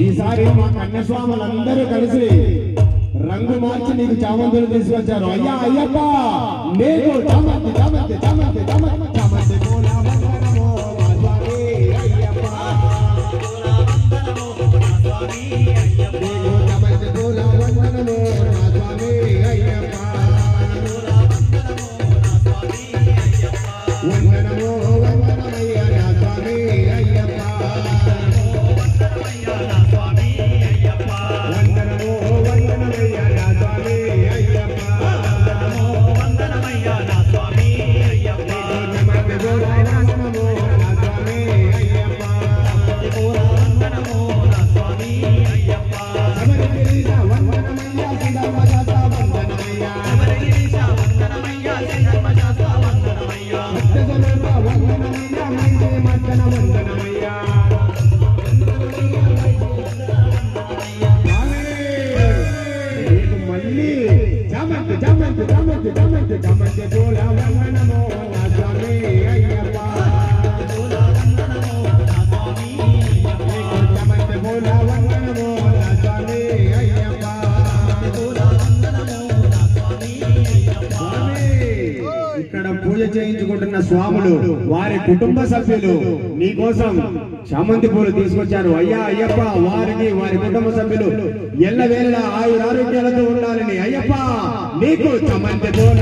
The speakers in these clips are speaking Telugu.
ఈసారి మా కన్యస్వాములందరూ కలిసి రంగు మార్చి నీకు చామంతులు తీసుకొచ్చారు. అయ్యా అయ్యప్ప నీకు చామంతి చామంతి చామంతి చామంతి చామంతి పూల వందనమో నా స్వామి అయ్యప్ప. నీకు చామంతి పూల వందనమో నా స్వామి అయ్యప్ప. వందనమో వందనమయ్య నా స్వామి అయ్యప్ప. ఇక్కడ పూజ చేయించుకుంటున్న స్వాములు వారి కుటుంబ సభ్యులు నీకోసం చామంతి పూలు తీసుకొచ్చారు. అయ్యా అయ్యప్ప వారికి వారి కుటుంబ సభ్యులు ఎల్లవేళ ఆయురారోగ్యాలతో ఉండాలని అయ్యప్ప నీకు చామంతి పూల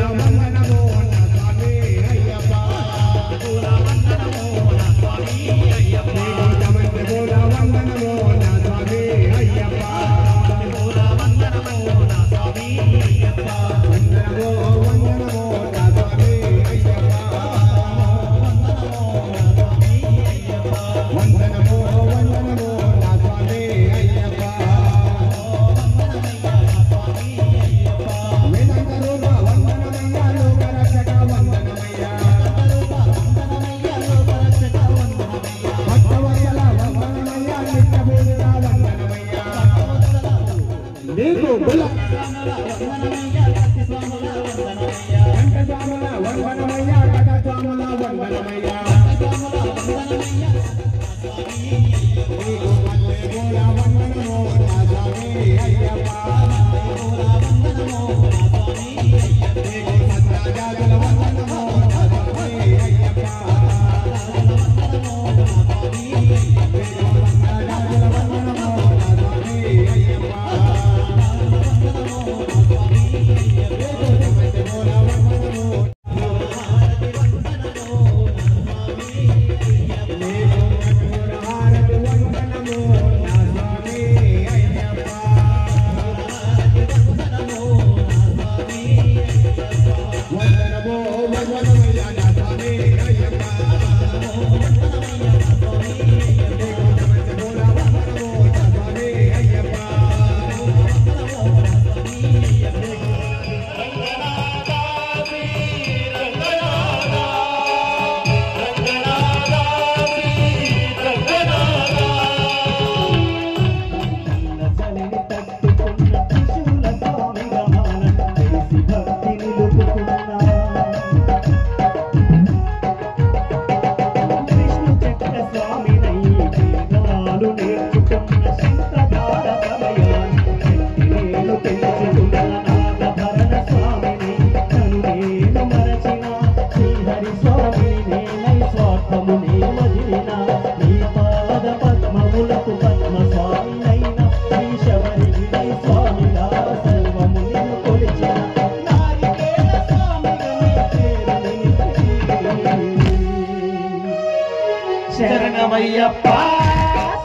శరణమయ్యప్ప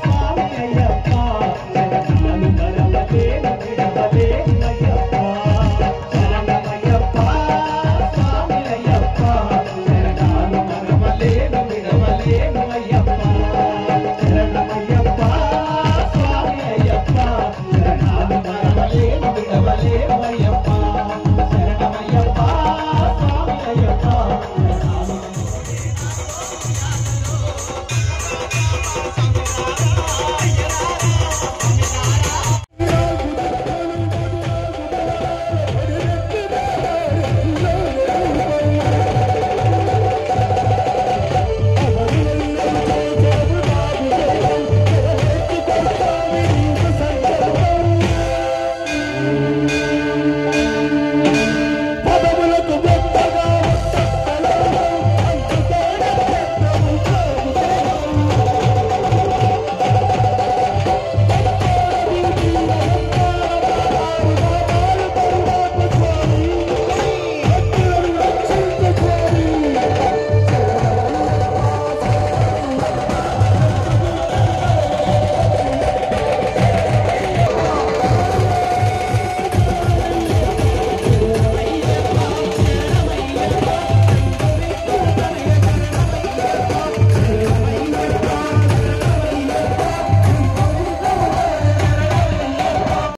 స్వామి అయ్యప్ప శరణాలు మరవలే విడవలే అయ్యప్ప శరణమయ్యప్ప స్వామి అయ్యప్ప శరణాలు మరవలే విడవలే అయ్యప్ప శరణమయ్యప్ప స్వామి అయ్యప్ప శరణాలు మరవలే విడవలే